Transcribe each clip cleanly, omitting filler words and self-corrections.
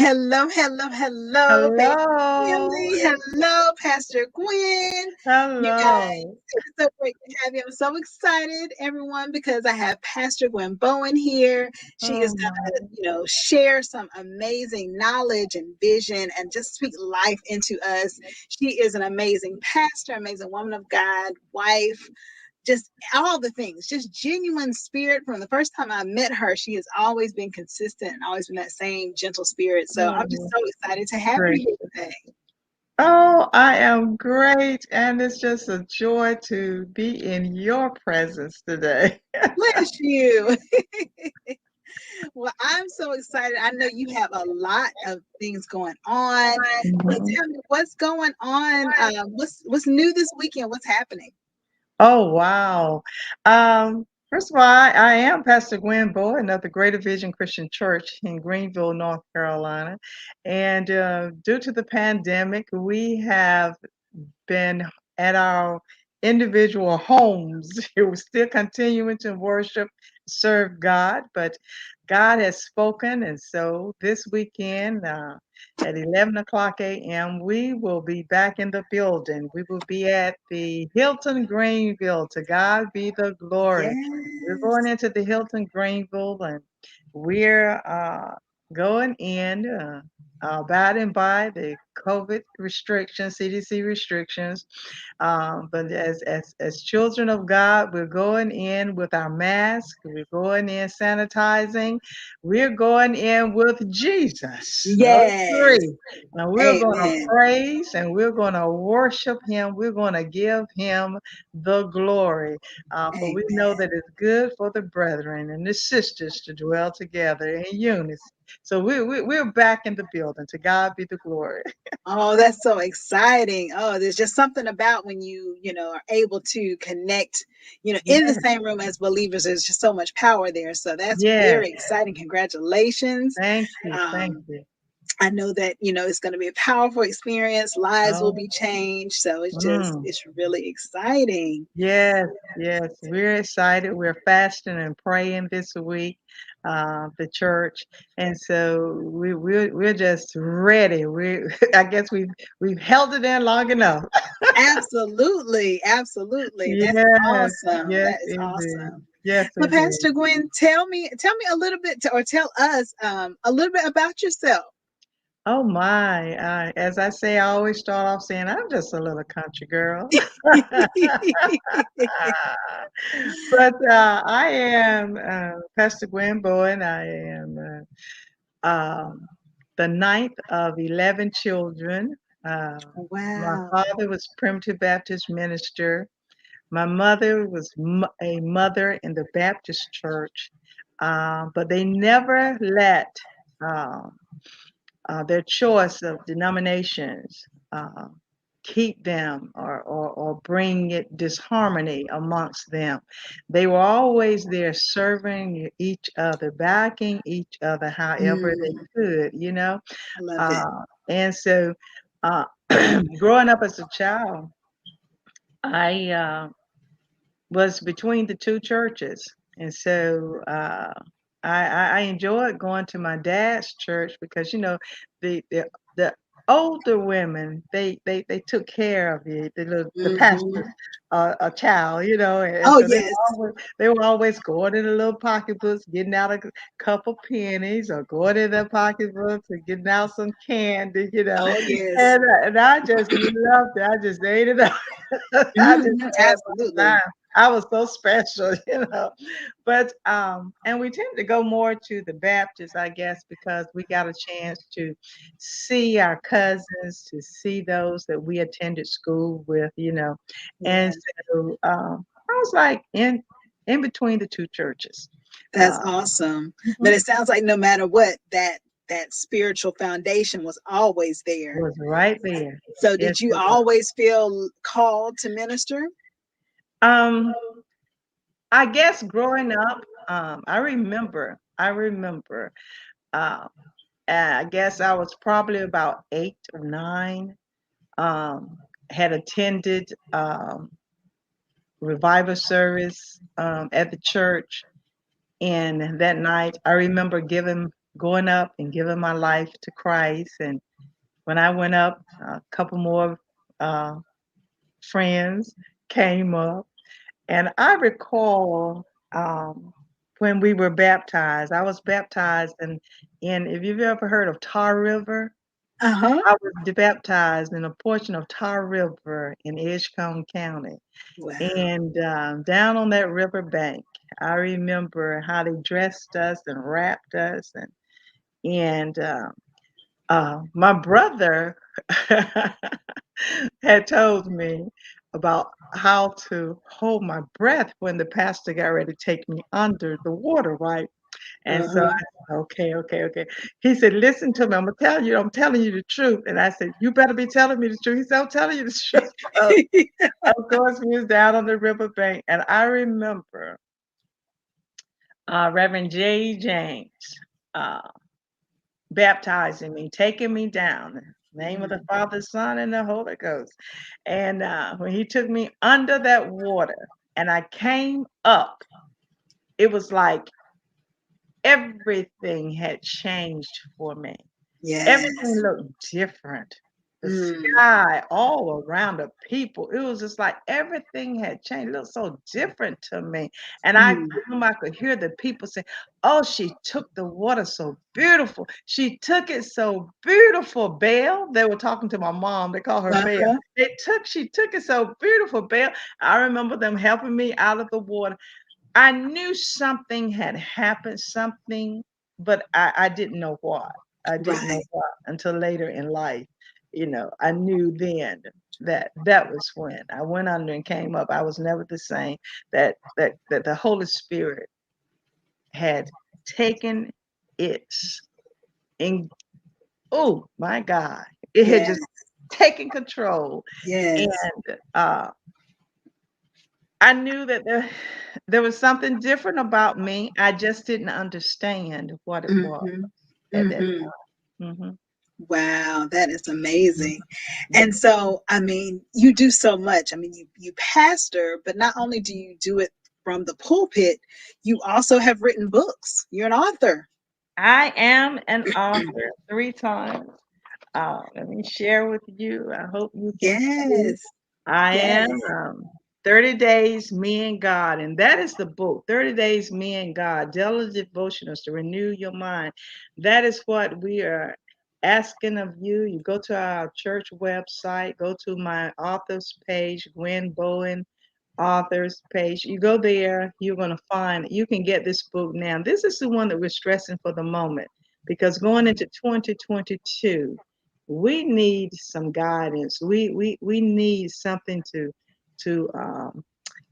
Hello, baby Hello. family. Hello, Pastor Gwen. You guys, Hello. it's so great to have you. I'm so excited, everyone, because I have Pastor Gwen Bowen here. She Oh is my. going to, share some amazing knowledge and vision and just speak life into us. She is an amazing pastor, amazing woman of God, wife, just all the things, just genuine spirit. From the first time I met her, she has always been consistent and always been that same gentle spirit. So I'm just Oh, so excited to have great. you here today. Oh, I am great. And it's just a joy to be in your presence today. Bless you. Well, I'm so excited. I know you have a lot of things going on, but Mhm. tell me what's going on. What's new this weekend? What's happening? Oh, wow. First of all, I am Pastor Gwen Bowen of the Greater Vision Christian Church in Greenville, North Carolina. And due to the pandemic, we have been at our individual homes. We're still continuing to worship, serve God, but God has spoken. And so this weekend at 11 o'clock a.m., we will be back in the building. We will be at the Hilton Greenville. To God be the glory. We're going Yes. into the Hilton Greenville, and we're going in. Abiding by the COVID restrictions, CDC restrictions. But as children of God, we're going in with our mask. We're going in sanitizing. We're going in with Jesus. Those Yes. three. And we're going to Amen. praise and we're going to worship Him. We're going to give Him the glory. For we Amen. know that it's good for the brethren and the sisters to dwell together in unity. So we're back in the building. To God be the glory. Oh, that's so exciting. Oh, there's just something about when are able to connect, in the Yes, same room as believers. There's just so much power there. So that's yes. very exciting. Congratulations. Thank you. Thank Um, you. I know that, it's going to be a powerful experience. Lives will Oh, be changed. So mm. it's really exciting. Yes, yes. We're excited. We're fasting and praying this week, the church, and so we're just ready. We I guess we've held it in long enough. Absolutely. Absolutely. That's Yes, awesome. yes, That is indeed. awesome. Yes, Well, indeed. Pastor Gwen, tell me a little bit or tell us a little bit about yourself. Oh my, as I say, I always start off saying I'm just a little country girl. But I am Pastor Gwen Bowen. I am the ninth of 11 children. Uh, my Wow. father was Primitive Baptist minister. My mother was a mother in the Baptist church, but they never let um, their choice of denominations uh, keep them or bring it disharmony amongst them. They were always there serving each other, backing each other however they Mm, could. I love it. And so uh, growing up as a child, I was between the two churches. And so I enjoyed going to my dad's church because, the older women, they took care of the pastor's Hmm. a child, and Oh so yes. they were always going in the little pocketbooks, getting out a couple pennies or going in their pocketbooks and getting out some candy. Oh yes. And I just loved it. I just ate it up. I just Hmm. had my Absolutely. time. I was so special. But and we tend to go more to the Baptist, I guess, because we got a chance to see our cousins, to see those that we attended school with. And Yeah, so I was like in between the two churches. that's Uh, awesome. But mhm. it sounds like no matter what, that spiritual foundation was always there. Was right there. So Yes, did you it was. always feel called to minister? Um, I guess growing up, I remember, uh, I guess I was probably about 8 or 9. Um, had attended revival service at the church, and that night I remember giving going up and giving my life to Christ. And when I went up, a couple more uh, friends came up. And I recall when we were baptized, I was baptized in, if you've ever heard of Tar River, Uh-huh. I was baptized in a portion of Tar River in Edgecombe County. Wow. And down on that river bank, I remember how they dressed us and wrapped us. And my brother had told me about how to hold my breath when the pastor got ready to take me under the water, right? And so I Uh-huh. said, okay, okay, okay. He said, listen to me. I'm telling you the truth. And I said, you better be telling me the truth. He said, I'm telling you the truth. So, of course, we was down on the riverbank. And I remember Reverend J. James uh, baptizing me, taking me down. In the name of the Mm. Father, Son, and the Holy Ghost. And when he took me under that water and I came up, it was like everything had changed for me. Everything Yes. looked different. The Mm. sky, all around the people, it was just like everything had changed. It looked so different to me. And I Mm. remember I could hear the people say, oh, she took the water so beautiful. She took it so beautiful, Belle. They were talking to my mom. They call her Belle. Uh-huh. She took it so beautiful, Belle. I remember them helping me out of the water. I knew something had happened, something, but I didn't know what. I didn't know Right. what until later in life. I knew then that that was when I went under and came up. I was never the same. That the Holy Spirit had taken its in. Oh my God! It had Yes. just taken control, Yes. and I knew that there was something different about me. I just didn't understand what it was Mm-hmm. at that Mm-hmm. time. Wow, that is Mhm. amazing. Yeah. And so, I mean, you do so much. I mean, you pastor, but not only do you do it from the pulpit, you also have written books. You're an author. I am an author 3 times. Let me share with you. I hope you can see. Yes. I am Yes. 30 Days, Me and God. And that is the book, 30 Days, Me and God, daily devotionals to renew your mind. That is what we are asking of you. You go to our church website, go to my author's page, Gwen Bowen authors page. You go there, you're going to find you can get this book now. This is the one that we're stressing for the moment because going into 2022, we need some guidance. We need something to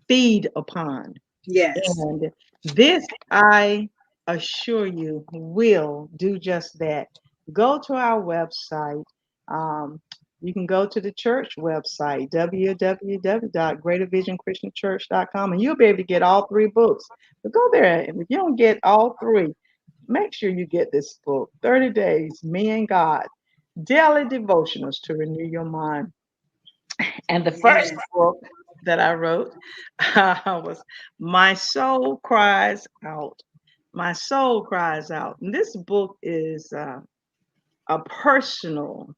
feed upon. Yes. And this, I assure you, will do just that. Go to our website. Um, you can go to the church website, www.greatervisionchristianchurch.com, and you'll be able to get all 3 books. But go there, and if you don't get all 3, make sure you get this book, 30 Days, Me and God, Daily Devotionals to Renew Your Mind. And the first Yes. book that I wrote was My Soul Cries Out. My Soul Cries Out. And this book is a personal,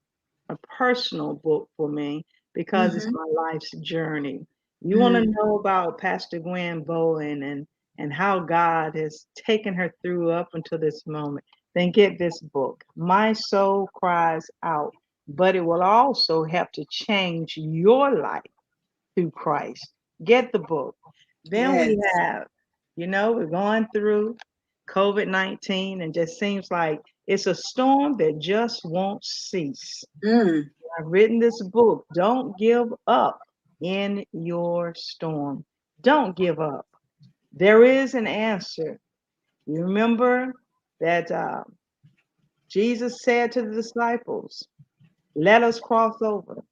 a personal book for me because it's Mm-hmm. my life's journey. You want to Mm. know about Pastor Gwen Bowen and how God has taken her through up until this moment, then get this book. My Soul Cries Out. But it will also help to change your life through Christ. Get the book. Then we Yes. have, we're going through COVID-19 and just seems like it's a storm that just won't cease. Mm. I've written this book. Don't give up in your storm. Don't give up. There is an answer. You remember that Jesus said to the disciples, let us cross over.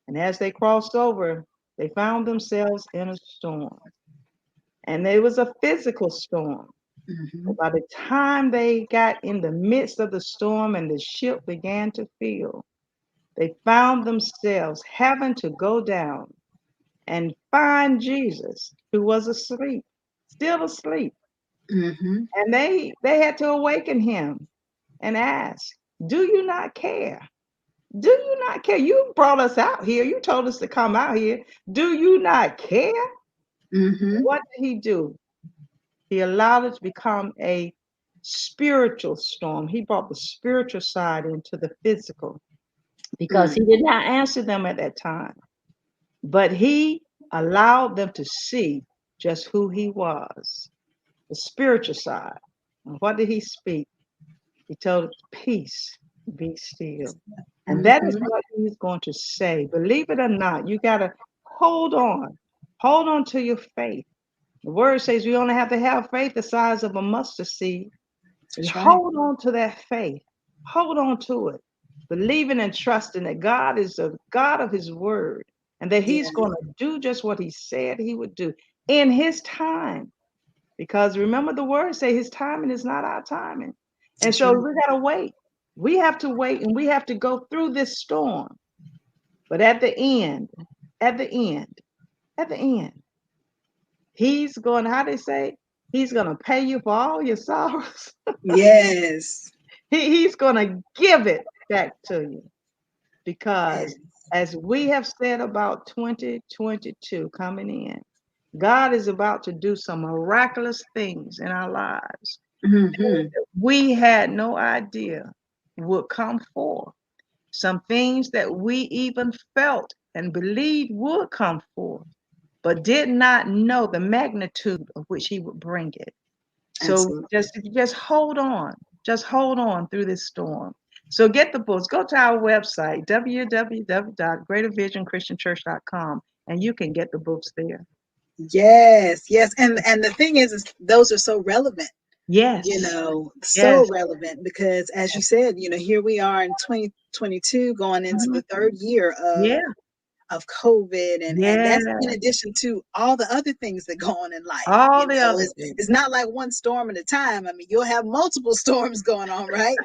And as they crossed over, they found themselves in a storm. And it was a physical storm. Mm-hmm. But by the time they got in the midst of the storm and the ship began to fill, they found themselves having to go down and find Jesus, who was asleep, still asleep. Mm-hmm. And they had to awaken him. and ask, do you not care? Do you not care? You brought us out here. You told us to come out here. Do you not care? Mm-hmm. What did he do? He allowed it to become a spiritual storm. He brought the spiritual side into the physical because he Mm. did not answer them at that time. But he allowed them to see just who he was, the spiritual side. And what did he speak? He told it, peace, be still. And that is Mm-hmm. what he's going to say. Believe it or not, you got to hold on. Hold on to your faith. The word says we only have to have faith the size of a mustard seed. And That's right. hold on to that faith. Hold on to it. Believing and trusting that God is a God of his word and that Yeah, he's going to do just what he said he would do in his time. Because remember, the word say his timing is not our timing. And that's so right. we got to wait. We have to wait and we have to go through this storm. But at the end, at the end, he's going, how they say, he's going to pay you for all your sorrows. Yes. He's going to give it back to you because, Yes. as we have said about 2022 coming in, God is about to do some miraculous things in our lives. Mm-hmm. We had no idea would come forth. Some things that we even felt and believed would come forth, but did not know the magnitude of which He would bring it. So Absolutely. just hold on. Just hold on through this storm. So get the books. Go to our website, www.greatervisionchristianchurch.com, and you can get the books there. Yes, yes. And the thing is those are so relevant, Yes, so yes, relevant because as you said, here we are in 2022 going into mhm, the third year yeah, of COVID, and yeah. that's in addition to all the other things that go on in life. All the other things. It's not like one storm at a time. I mean, you'll have multiple storms going on, right?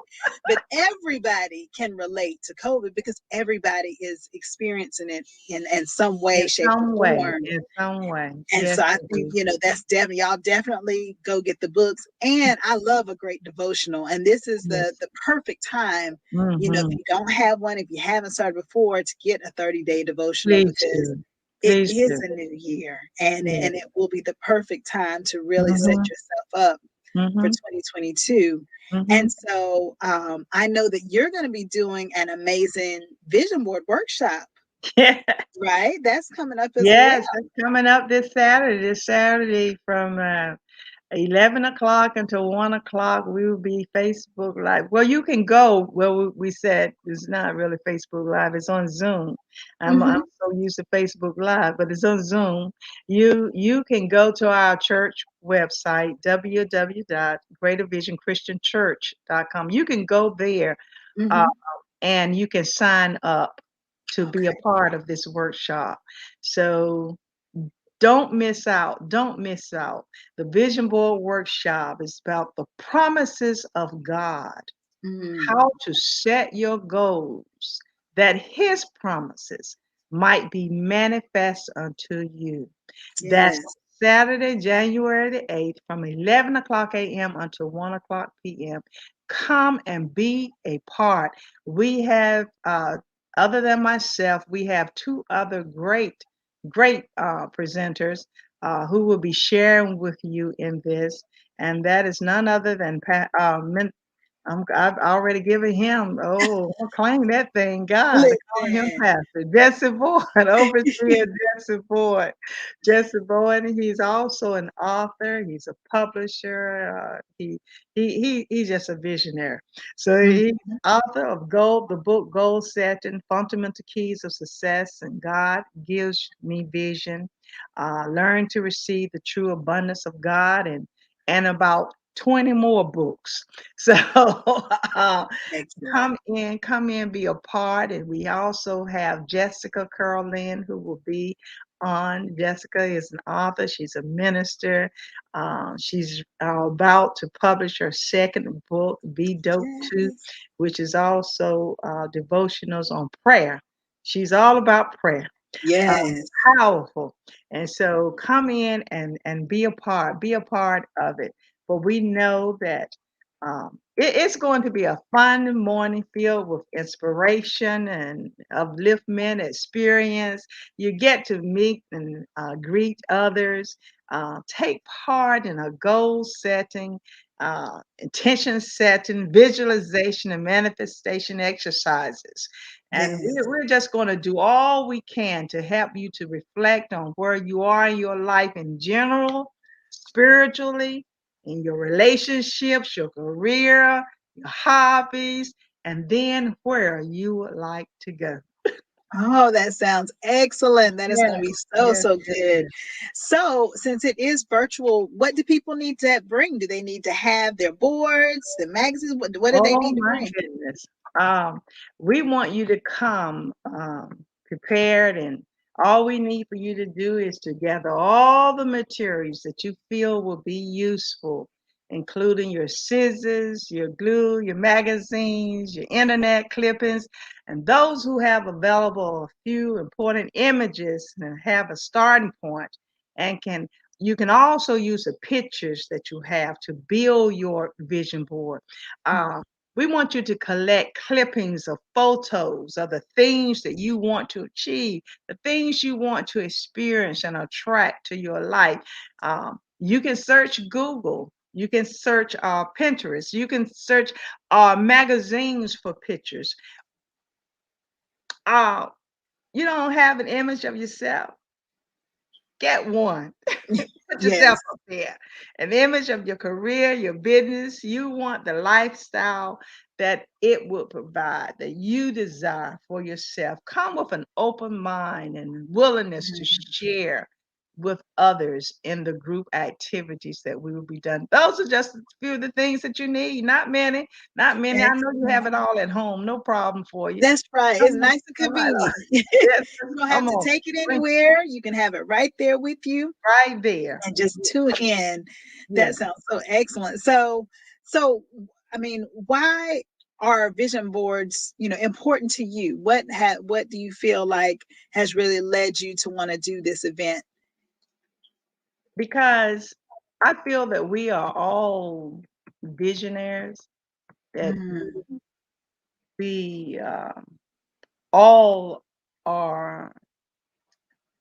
But everybody can relate to COVID because everybody is experiencing it in some way, In shape, or some way, form. in some way. And Yes, so I think, indeed. that's definitely, y'all definitely go get the books. And I love a great devotional. And this is the Yes. the perfect time, if Mm-hmm. you don't have one, if you haven't started before, to get a 30-day devotional Please because do. it Please is do. a new year and Yes. it will be the perfect time to really set Mm-hmm. yourself up for Mm-hmm. 2022. Mm-hmm. And so I know that you're going to be doing an amazing vision board workshop, Yeah. right? That's coming up as well. Yes, that's coming up this Saturday. This Saturday from 11 o'clock until 1 o'clock, we will be Facebook Live. Well, you can go. Well, we said it's not really Facebook Live. It's on Zoom. I'm Hmm. so used to Facebook Live, but it's on Zoom. You can go to our church website, www.greatervisionchristianchurch.com. You can go there uh, Hmm. and you can sign up to be a Okay. part of this workshop. So don't miss out. Don't miss out. The Vision Board Workshop is about the promises of God, Mm. how to set your goals that His promises might be manifest unto you. That's Yes. Saturday, January the 8th from 11 o'clock a.m. until 1 o'clock p.m. Come and be a part. We have, other than myself, we have two other great presenters who will be sharing with you in this. And that is none other than I've already given him, I'll claim that thing, God. I call him Listen. Pastor Jesse Bowen, overseer Jesse Bowen. Jesse Bowen, he's also an author, he's a publisher, he's just a visionary. So he's Mhm. author of the book Goal Setting, Fundamental Keys of Success, and God Gives Me Vision. Learn to receive the true abundance of God and about 20 more books. So uh, Excellent. come in, be a part. And we also have Jessica Curlin who will be on. Jessica is an author, she's a minister. She's about to publish her second book, Be Dope Too, Yes. which is also devotionals on prayer. She's all about prayer. Uh, Yes. Powerful. And so come in and be a part of it. But we know that It's going to be a fun morning filled with inspiration and upliftment experience. You get to meet and greet others, take part in a goal setting, intention setting, visualization, and manifestation exercises. And Yes. we're just going to do all we can to help you to reflect on where you are in your life in general, spiritually, in your relationships, your career, your hobbies, and then where you would like to go. Oh, that sounds excellent. That is going to Yes, be so, yes, so yes, good. yes. So, since it is virtual, what do people need to bring? Do they need to have their boards, the magazines? What do they Oh need to my bring? goodness. Um, we want you to come prepared, and all we need for you to do is to gather all the materials that you feel will be useful, including your scissors, your glue, your magazines, your internet clippings, and those who have available a few important images and have a starting point and can you can also use the pictures that you have to build your vision board. uh, we want you to collect clippings of photos of the things that you want to achieve, the things you want to experience and attract to your life. You can search Google. You can search Pinterest. You can search magazines for pictures. Uh, you don't have an image of yourself? Get one. Put yourself Yes. up there. An image of your career, your business. You want the lifestyle that it will provide, that you desire for yourself. Come with an open mind and willingness to Mhm. share with others in the group activities that we will be done. Those are just a few of the things that you need. Not many, not many. I know you Excellent. have it all at home. No problem for you. That's right. Come It's on, nice and come right on. convenient. Yes, You don't have come to on. take it Bring anywhere. You can have it right there with you right there. and just tune in. Yeah. That sounds so excellent. So I mean, why are vision boards, important to you? What do you feel like has really led you to want to do this event? Because I feel that we are all visionaries, that Mm, we all are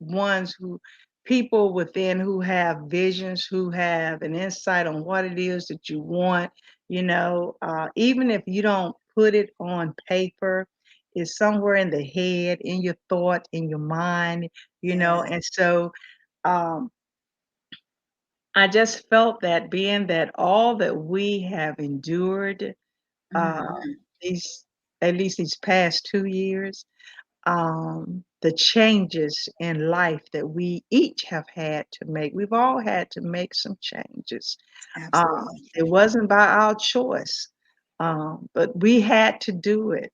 ones who, people within who have visions, who have an insight on what it is that you want, even if you don't put it on paper, it's somewhere in the head, in your thought, in your mind, yes. and so um, I just felt that being that all that we have endured uh, Mhm. these, at least these past 2 years, the changes in life that we each have had to make, we've all had to make some changes. Absolutely. It wasn't by our choice, but we had to do it.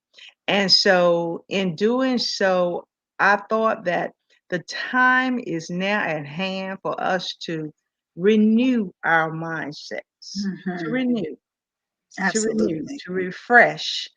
And so, in doing so, I thought that the time is now at hand for us to renew our mindsets, to Mhm. renew, to renew, Absolutely. to refresh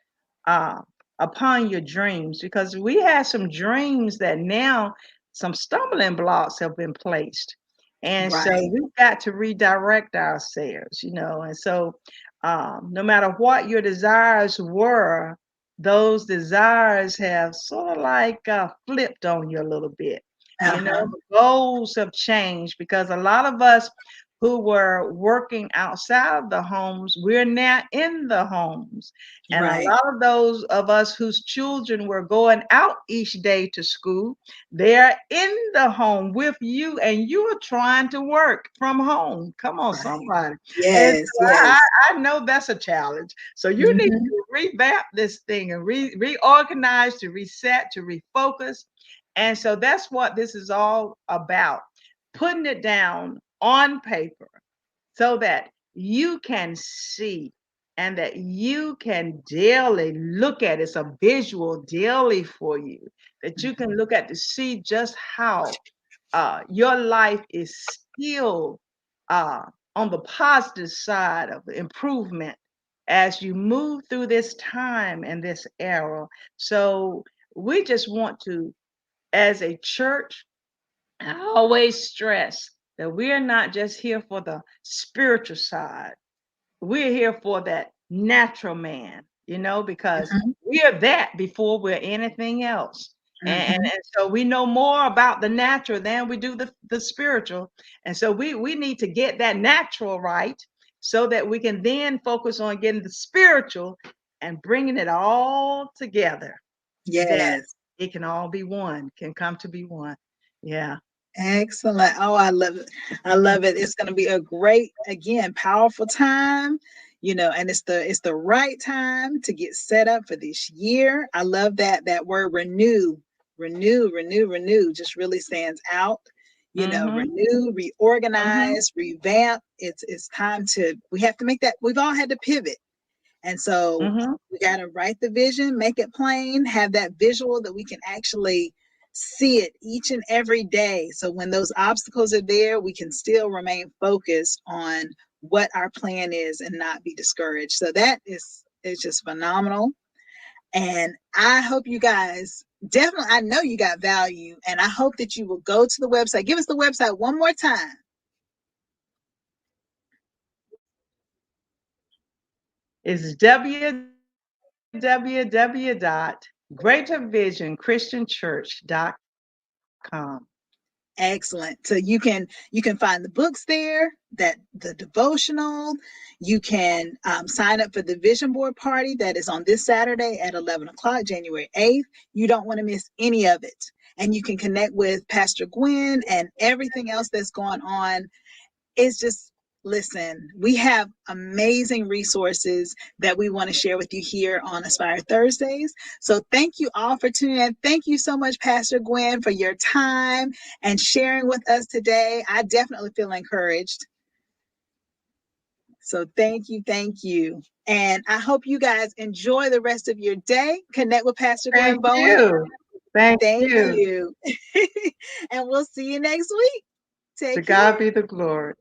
uh, upon your dreams, because we had some dreams that now some stumbling blocks have been placed. And so Right. we've got to redirect ourselves, and so no matter what your desires were, those desires have sort of like flipped on you a little bit. Uh-huh. The goals have changed because a lot of us who were working outside of the homes, we're now in the homes. And a Right. lot of those of us whose children were going out each day to school, they're in the home with you, and you are trying to work from home. Come on, Right. somebody. And Yes, so I, yes. I know that's a challenge. So you need Mhm. to revamp this thing and reorganize, to reset, to refocus. And so that's what this is all about, putting it down on paper so that you can see and that you can daily look at it. It's a visual daily for you, that you can look at to see just how your life is still uh, on the positive side of improvement as you move through this time and this era. So we just want to, as a church, I always stress that we are not just here for the spiritual side. we're here for that natural man, because Mhm, we are that before we're anything else. And mhm. so we know more about the natural than we do the spiritual. And so we need to get that natural right so that we can then focus on getting the spiritual and bringing it all together, that Yes. it can all be one, can come to be one. Yeah. Excellent. Oh, I love it. I love it. It's going to be a great, again, powerful time, and it's the right time to get set up for this year. I love that word renew, renew, renew, renew just really stands out. Mm-hmm. Renew, Mm-hmm. reorganize, revamp. It's time to we have to make that we've all had to pivot. And so Mm-hmm. we got to write the vision, make it plain, have that visual that we can actually see it each and every day. So when those obstacles are there, we can still remain focused on what our plan is and not be discouraged. So that is just phenomenal. And I hope you guys definitely, I know you got value, and I hope that you will go to the website. Give us the website one more time. It's www.greatervisionchristianchurch.com. Excellent. So you can find the books there, that the devotional. You can sign up for the vision board party that is on this Saturday at 11 o'clock, January 8th. You don't want to miss any of it. And you can connect with Pastor Gwen and everything else that's going on. It's just, listen, we have amazing resources that we want to share with you here on Aspire Thursdays. So thank you all for tuning in. Thank you so much, Pastor Gwen, for your time and sharing with us today. I definitely feel encouraged. So thank you, thank you. And I hope you guys enjoy the rest of your day. Connect with Pastor Thank Gwen Bowen. you. Thank Thank you. you. And we'll see you next week. To Take God care. be the glory.